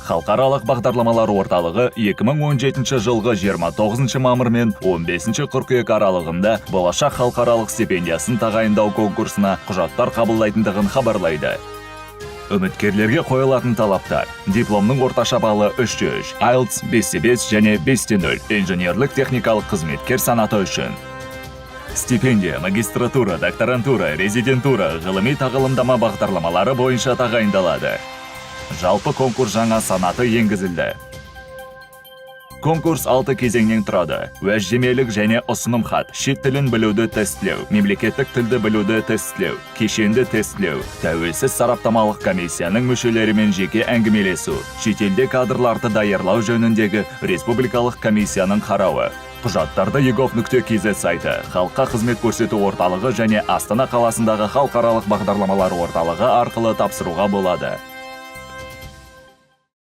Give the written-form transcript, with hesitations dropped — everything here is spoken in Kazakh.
Халықаралық бағдарламалар орталығы 2017 жылғы 29 мамыр мен 15 қыркүйек аралығында болашақ халықаралық стипендиясын тағайындау конкурсына құжаттар қабылдайтындығын хабарлайды. Үміткерлерге қойылатын талаптар: дипломның орташа баллы 300, IELTS 5.5 және 5.0, инженерлік техникалық қызметкер санаты үшін. Стипендия магистратура, докторантура, резидентура, ғылыми тағылымдама бағдарламалары бойынша тағайындалады. Жалпы конкурс жаңа санаты енгізілді. Конкурс 6 кезеңнен тұрады. Уәждемелік және ұсыным хат, шет тілін білуді тестлеу, мемлекеттік тілді білуді тестлеу, кешенді тестлеу, тәуелсіз сараптамалық комиссияның мүшелерімен жеке әңгімелесу, шетелде кадрларды даярлау жөніндегі республикалық комиссияның қарауы. Құжаттарды egov.kz сайты, халыққа қызмет көрсету орталығы және Астана қаласындағы халықаралық бағдарламалар орталығы арқылы тапсыруға болады.